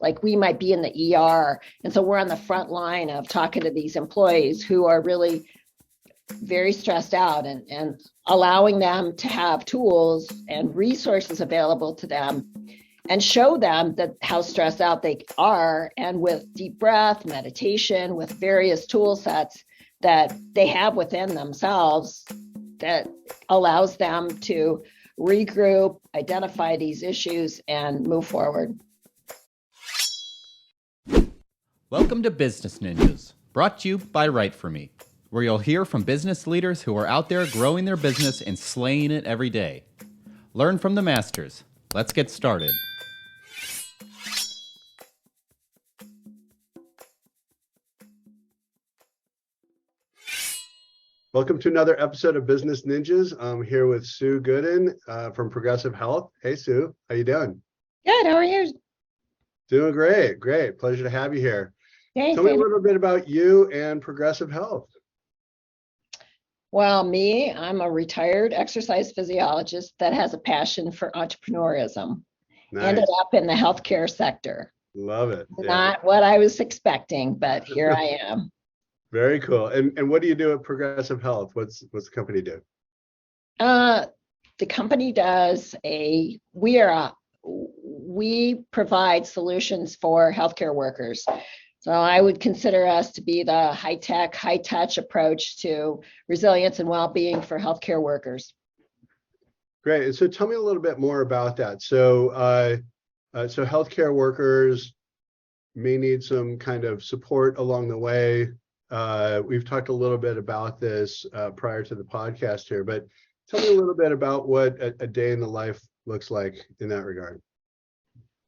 like we might be in the ER. And so we're on the front line of talking to these employees who are really very stressed out, and allowing them to have tools and resources available to them and show them that how stressed out they are, and with deep breath, meditation, with various tool sets that they have within themselves that allows them to regroup, identify these issues, and move forward. Welcome to Business Ninjas, brought to you by WriteForMe, where you'll hear from business leaders who are out there growing their business and slaying it every day. Learn from the masters. Let's get started. Welcome to another episode of Business Ninjas. I'm here with Sue Gooden from Progressive Health. Hey, Sue, how you doing? Good. How are you? Doing great. Great. Pleasure to have you here. Thanks, Tell me a Andy. little bit about you and Progressive Health. Well, I'm a retired exercise physiologist that has a passion for entrepreneurism. Nice. Ended up in the healthcare sector. Love it. Yeah. Not what I was expecting, but here I am. Very cool. And what do you do at Progressive Health? What's the company do? The company does we provide solutions for healthcare workers. So I would consider us to be the high-tech, high-touch approach to resilience and well-being for healthcare workers. Great. And so tell me a little bit more about that. So healthcare workers may need some kind of support along the way. We've talked a little bit about this prior to the podcast here, but tell me a little bit about what a day in the life looks like in that regard.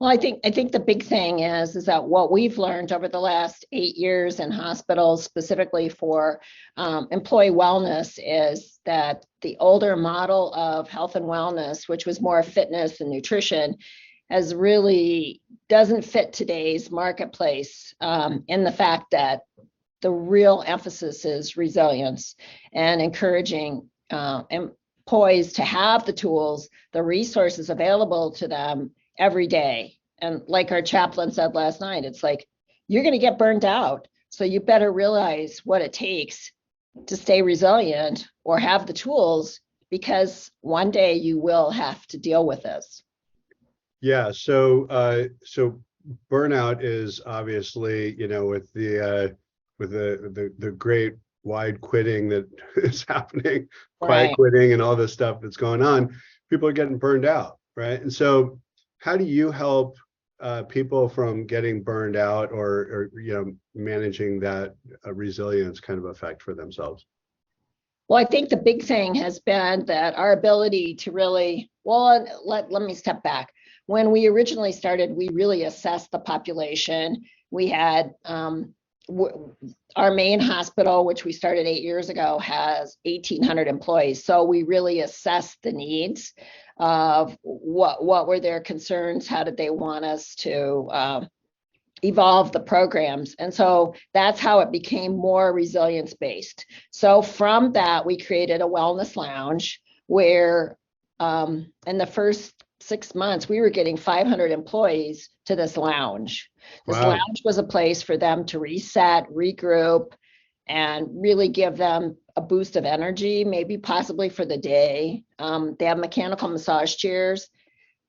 Well, I think the big thing is that what we've learned over the last 8 years in hospitals, specifically for employee wellness, is that the older model of health and wellness, which was more fitness and nutrition, doesn't fit today's marketplace, in the fact that the real emphasis is resilience and encouraging employees to have the tools, the resources available to them every day. And like our chaplain said last night, it's like, you're going to get burned out. So you better realize what it takes to stay resilient or have the tools, because one day you will have to deal with this. Yeah. So burnout is obviously, with the great wide quitting that is happening, quiet Right. quitting and all this stuff that's going on, people are getting burned out, right? And so how do you help people from getting burned out or managing that resilience kind of effect for themselves? Well, I think the big thing has been that our ability to let me step back. When we originally started, we really assessed the population. We had our main hospital, which we started 8 years ago, has 1,800 employees. So we really assessed the needs of what were their concerns, how did they want us to evolve the programs. And so that's how it became more resilience based. So from that, we created a wellness lounge where in the first 6 months, we were getting 500 employees to this lounge. This Wow. lounge was a place for them to reset, regroup, and really give them a boost of energy, maybe possibly for the day. They have mechanical massage chairs.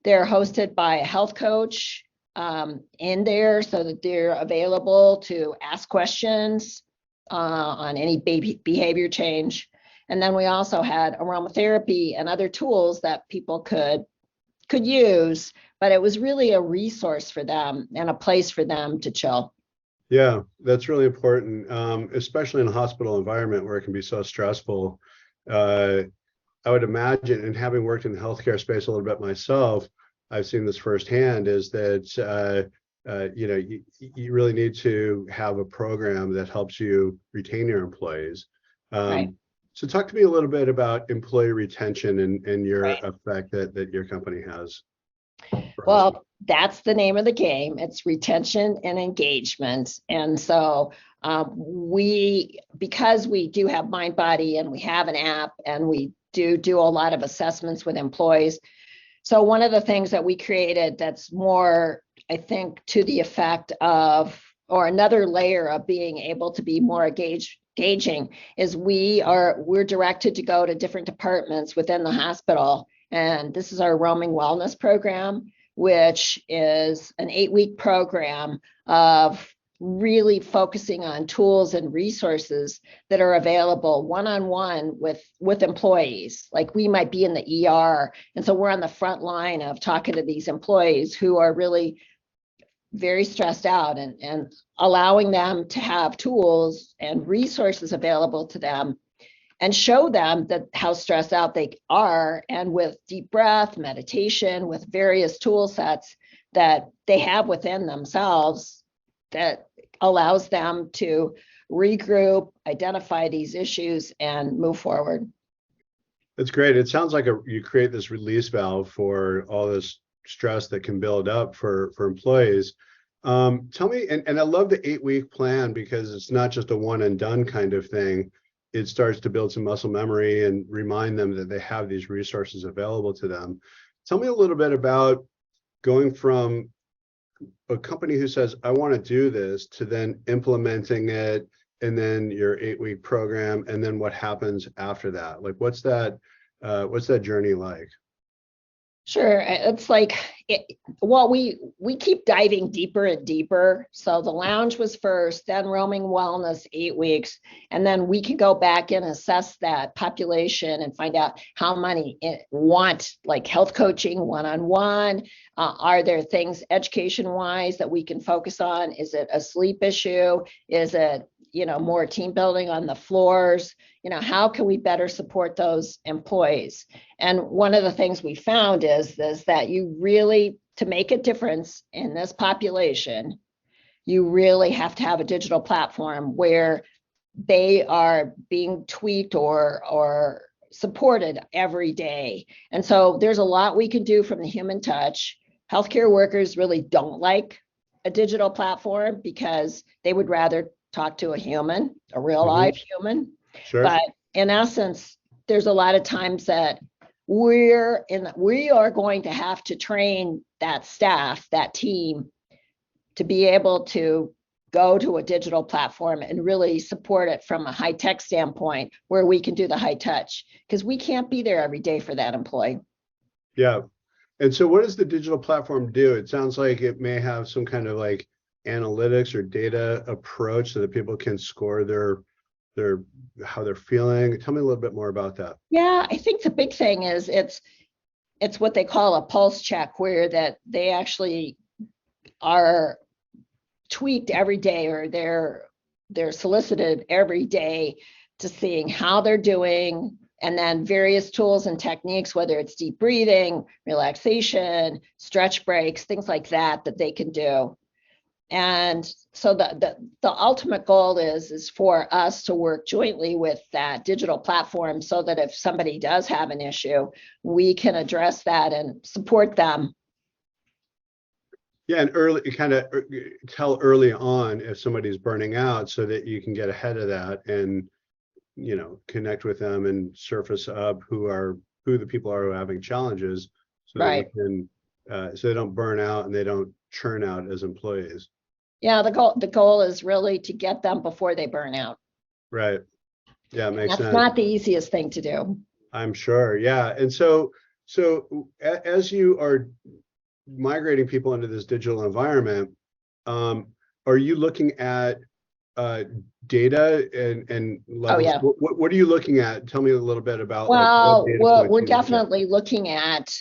They're hosted by a health coach in there so that they're available to ask questions on any behavior change. And then we also had aromatherapy and other tools that people could use, but it was really a resource for them and a place for them to chill. Yeah, that's really important, especially in a hospital environment where it can be so stressful. I would imagine, and having worked in the healthcare space a little bit myself, I've seen this firsthand, is that you really need to have a program that helps you retain your employees. Right. So talk to me a little bit about employee retention and your Right. effect that your company has. Well, that's the name of the game. It's retention and engagement. And so because we do have MindBody and we have an app and we do a lot of assessments with employees. So one of the things that we created that's more I think to the effect of, or another layer of being able to be more engaging is we're directed to go to different departments within the hospital. And this is our roaming wellness program, which is an 8-week program of really focusing on tools and resources that are available one-on-one with employees. Like we might be in the ER, and so we're on the front line of talking to these employees who are really very stressed out, and allowing them to have tools and resources available to them and show them that how stressed out they are, and with deep breath, meditation, with various tool sets that they have within themselves that allows them to regroup, identify these issues, and move forward. That's great. It sounds like you create this release valve for all this stress that can build up for employees. Tell me, and I love the 8-week plan because it's not just a one and done kind of thing. It starts to build some muscle memory and remind them that they have these resources available to them. Tell me a little bit about going from a company who says, I want to do this, to then implementing it, and then your 8-week program, and then what happens after that? Like, what's that journey like? Sure. It's like, we keep diving deeper and deeper. So the lounge was first, then roaming wellness, 8 weeks. And then we can go back and assess that population and find out how many want like health coaching one-on-one. Are there things education-wise that we can focus on? Is it a sleep issue? Is it, more team building on the floors? How can we better support those employees? And one of the things we found is that you really, to make a difference in this population, you really have to have a digital platform where they are being tweaked or supported every day. And so there's a lot we can do from the human touch. Healthcare workers really don't like a digital platform because they would rather talk to a human, a real live human. Sure. But in essence, there's a lot of times that we are going to have to train that staff, that team, to be able to go to a digital platform and really support it from a high tech standpoint where we can do the high touch, because we can't be there every day for that employee. Yeah. And so what does the digital platform do? It sounds like it may have some kind of like analytics or data approach so that people can score their how they're feeling. Tell me a little bit more about that. Yeah, I think the big thing is it's what they call a pulse check, where that they actually are tweaked every day, or they're solicited every day to seeing how they're doing, and then various tools and techniques, whether it's deep breathing, relaxation, stretch breaks, things like that they can do. And so the ultimate goal is for us to work jointly with that digital platform so that if somebody does have an issue, we can address that and support them. Yeah, and tell early on if somebody's burning out so that you can get ahead of that and connect with them and surface up who the people are who are having challenges, so right. that we can so they don't burn out and they don't churn out as employees. Yeah, the goal is really to get them before they burn out. Right. Yeah, it makes sense. That's not the easiest thing to do. I'm sure. Yeah. And so as you are migrating people into this digital environment, are you looking at data and levels? Oh, yeah. What are you looking at? Tell me a little bit about. Well, we're definitely looking at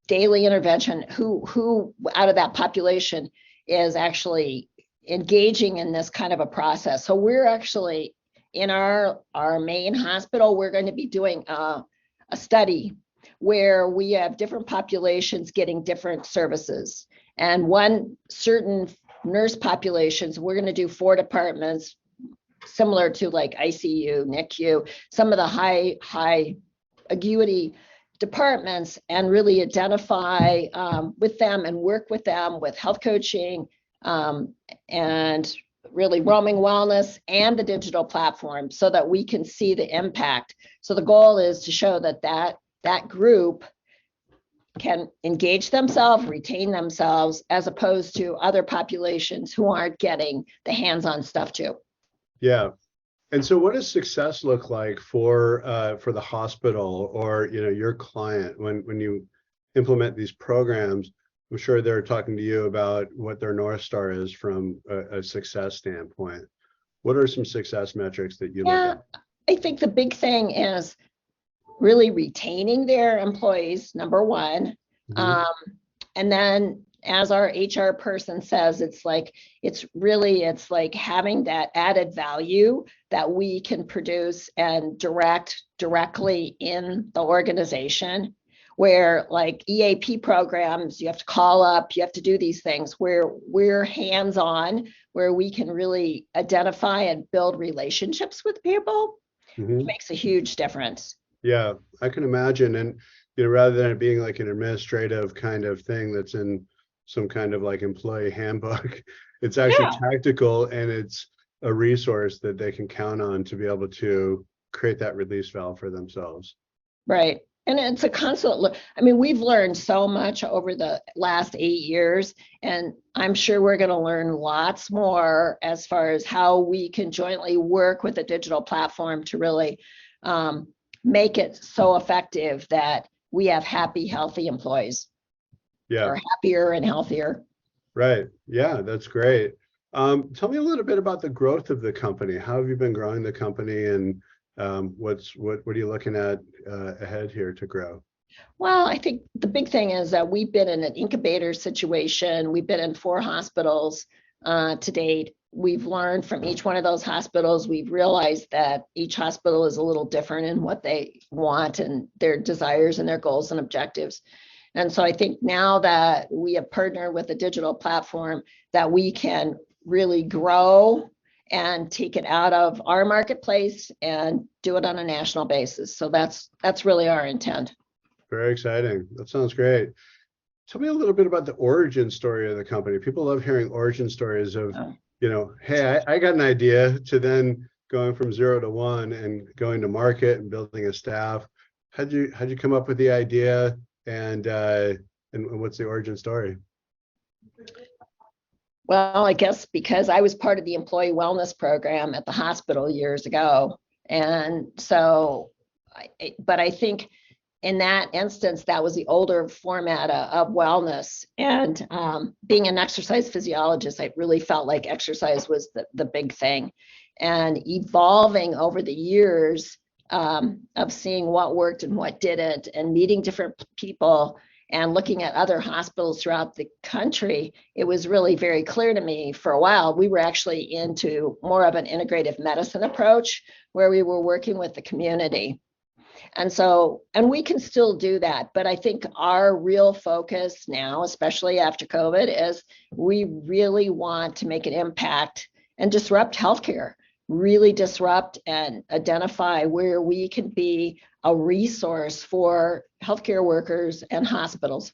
daily intervention. Who out of that population is actually engaging in this kind of a process? So we're actually in our main hospital, we're going to be doing a study where we have different populations getting different services. And one certain nurse populations, we're going to do 4 departments similar to like ICU, NICU, some of the high acuity departments, and really identify with them and work with them with health coaching and really roaming wellness and the digital platform so that we can see the impact. So the goal is to show that group can engage themselves, retain themselves, as opposed to other populations who aren't getting the hands-on stuff too. Yeah. And so what does success look like for the hospital or, your client when you implement these programs? I'm sure they're talking to you about what their North Star is from a success standpoint. What are some success metrics that you look at? I think the big thing is really retaining their employees, number one. Mhm. And then as our HR person says, it's like having that added value that we can produce and directly in the organization, where like EAP programs, you have to call up, you have to do these things where we're hands-on, where we can really identify and build relationships with people. Mhm. Makes a huge difference. Yeah, I can imagine. And, rather than it being like an administrative kind of thing that's in some kind of like employee handbook, it's actually Yeah. tactical and it's a resource that they can count on to be able to create that release valve for themselves. Right. And it's a constant. I mean, we've learned so much over the last 8 years, and I'm sure we're going to learn lots more as far as how we can jointly work with a digital platform to really make it so effective that we have happy, healthy employees, Yeah, or happier and healthier. right. Yeah, that's great. Tell me a little bit about the growth of the company. How have you been growing the company, and what are you looking at ahead here to grow? Well, I think the big thing is that we've been in an incubator situation. We've been in 4 hospitals to date. We've learned from each one of those hospitals. We've realized that each hospital is a little different in what they want and their desires and their goals and objectives. And so I think now that we have partnered with a digital platform, that we can really grow and take it out of our marketplace and do it on a national basis. So that's really our intent. Very exciting. That sounds great. Tell me a little bit about the origin story of the company. People love hearing origin stories of, Oh. Hey, I got an idea, to then going from 0 to 1 and going to market and building a staff. How'd you come up with the idea, and what's the origin story? Well, I guess because I was part of the employee wellness program at the hospital years ago. And so, but I think in that instance, that was the older format of wellness. And being an exercise physiologist, I really felt like exercise was the big thing. And evolving over the years of seeing what worked and what didn't, and meeting different people and looking at other hospitals throughout the country, it was really very clear to me. For a while, we were actually into more of an integrative medicine approach, where we were working with the community. And so, and we can still do that, but I think our real focus now, especially after COVID, is we really want to make an impact and disrupt healthcare, really disrupt and identify where we can be a resource for healthcare workers and hospitals.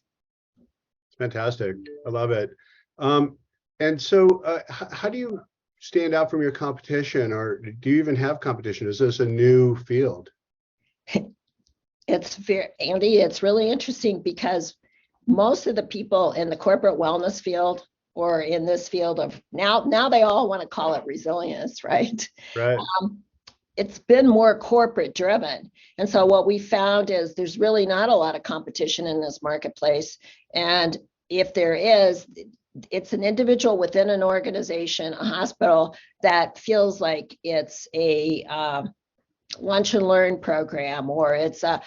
Fantastic. I love it. And so how do you stand out from your competition, or do you even have competition? Is this a new field? It's very, Andy, it's really interesting because most of the people in the corporate wellness field, or in this field of now they all want to call it resilience, right? Right. It's been more corporate driven. And so what we found is there's really not a lot of competition in this marketplace. And if there is, it's an individual within an organization, a hospital, that feels like it's a lunch and learn program, or it's a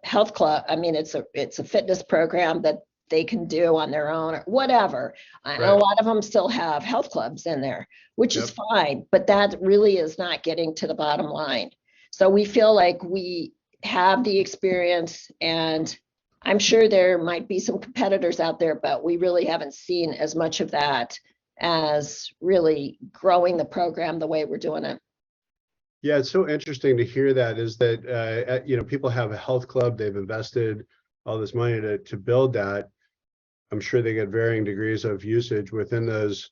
health club. I mean, it's a fitness program that they can do on their own, or whatever. And a lot of them still have health clubs in there, which is fine, but that really is not getting to the bottom line. So we feel like we have the experience, and I'm sure there might be some competitors out there, but we really haven't seen as much of that as really growing the program the way we're doing it. Yeah, it's so interesting to hear that, is that, people have a health club, they've invested all this money to build that. I'm sure they get varying degrees of usage within those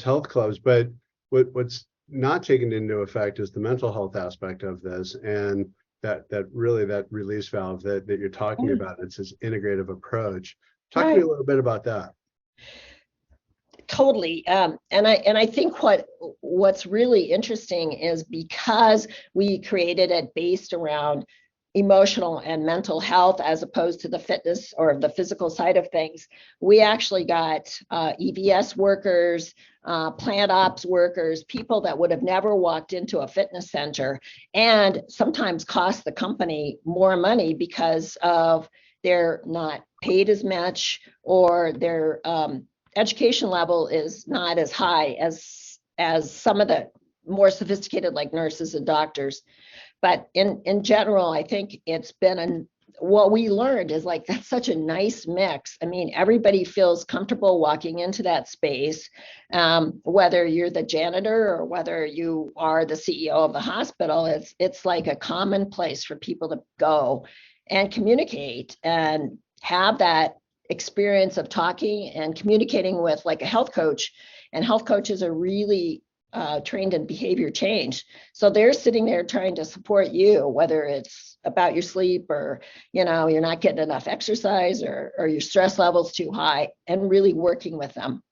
health clubs, but what's not taken into effect is the mental health aspect of this, and that really that release valve that you're talking Mm. about. It's this integrative approach. Talk to me Right. a little bit about that. Totally. And I think what's really interesting is because we created it based around emotional and mental health as opposed to the fitness or the physical side of things, we actually got EVS workers, plant ops workers, people that would have never walked into a fitness center and sometimes cost the company more money because of they're not paid as much or their education level is not as high as some of the more sophisticated like nurses and doctors. But in general, I think it's been what we learned is like that's such a nice mix. I mean, everybody feels comfortable walking into that space, whether you're the janitor or whether you are the CEO of the hospital. It's like a common place for people to go and communicate and have that experience of talking and communicating with like a health coach. And health coaches are really trained in behavior change. So they're sitting there trying to support you, whether it's about your sleep or, you're not getting enough exercise or your stress level's too high and really working with them.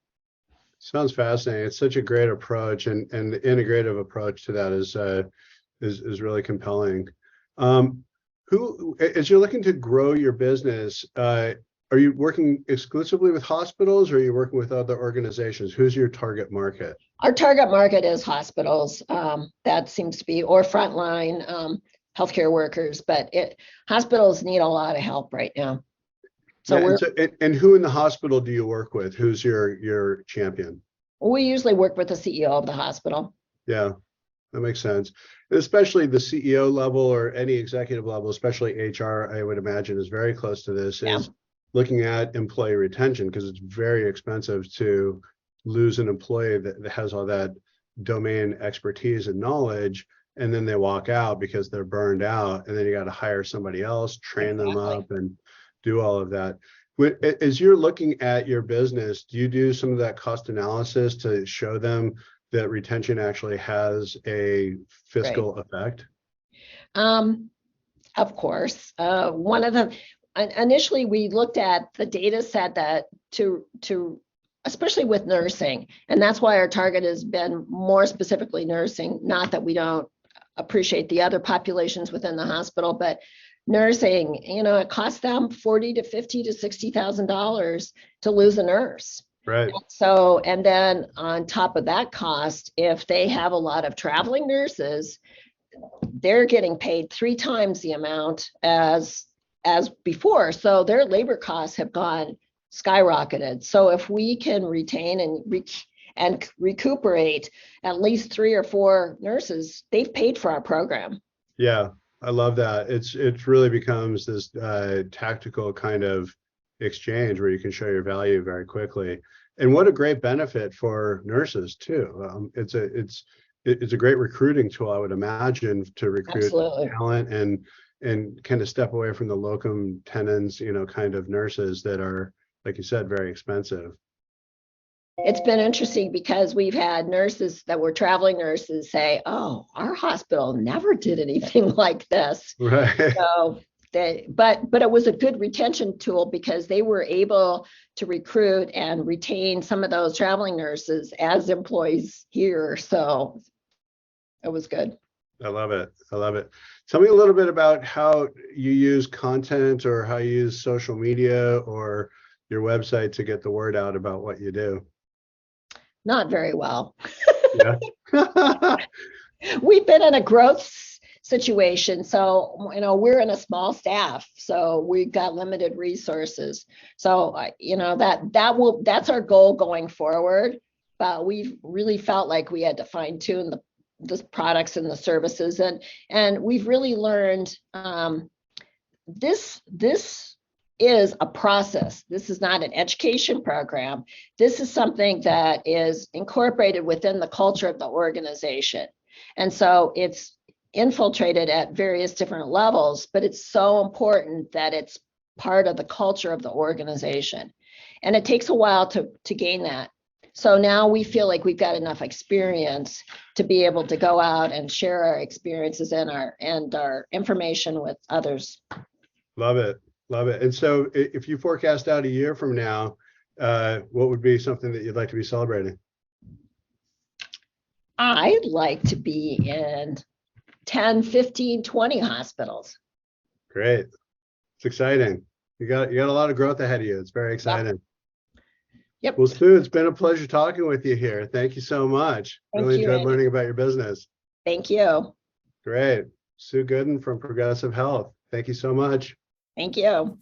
Sounds fascinating. It's such a great approach, and the integrative approach to that is really compelling. Who, as you're looking to grow your business, are you working exclusively with hospitals or are you working with other organizations? Who's your target market? Our target market is hospitals. That seems to be, or frontline healthcare workers, but hospitals need a lot of help right now. So and who in the hospital do you work with? Who's your champion? We usually work with the CEO of the hospital. Yeah, that makes sense. Especially the CEO level or any executive level, especially HR, I would imagine is very close to this, Yeah. is looking at employee retention because it's very expensive to lose an employee that has all that domain expertise and knowledge, and then they walk out because they're burned out, and then you got to hire somebody else, train them up, and do all of that. As you're looking at your business, do you do some of that cost analysis to show them that retention actually has a fiscal effect? Of course. Initially we looked at the data set that to especially with nursing, and that's why our target has been more specifically nursing, not that we don't appreciate the other populations within the hospital, but nursing, it costs them $40 to $50 to $60,000 to lose a nurse. Right. So, and then on top of that cost, if they have a lot of traveling nurses, they're getting paid 3 times the amount as before. So their labor costs have gone skyrocketed. So if we can retain and recuperate at least 3 or 4 nurses, they've paid for our program. Yeah, I love that. It really becomes this tactical kind of exchange where you can show your value very quickly. And what a great benefit for nurses too. It's a great recruiting tool, I would imagine, to recruit Absolutely. talent and kind of step away from the locum tenens, kind of nurses that are, like you said, very expensive. It's been interesting because we've had nurses that were traveling nurses say, "Oh, our hospital never did anything like this." Right. So but it was a good retention tool because they were able to recruit and retain some of those traveling nurses as employees here. So it was good. I love it. I love it. Tell me a little bit about how you use content or how you use social media or your website to get the word out about what you do. Not very well. Yeah. We've been in a growth situation, so we're in a small staff, so we've got limited resources. So that's our goal going forward. But we've really felt like we had to fine tune the products and the services, and we've really learned this is a process. This is not an education program. This is something that is incorporated within the culture of the organization. And so it's infiltrated at various different levels, but it's so important that it's part of the culture of the organization. And it takes a while to gain that. So now we feel like we've got enough experience to be able to go out and share our experiences and our information with others. Love it. Love it. And so if you forecast out a year from now, what would be something that you'd like to be celebrating? I'd like to be in 10, 15, 20 hospitals. Great. It's exciting. You got a lot of growth ahead of you. It's very exciting. Yep. Well, Sue, it's been a pleasure talking with you here. Thank you so much. Thank Really you, enjoyed Andy. learning about your business. Thank you. Great. Sue Gooden from Progressive Health. Thank you so much. Thank you.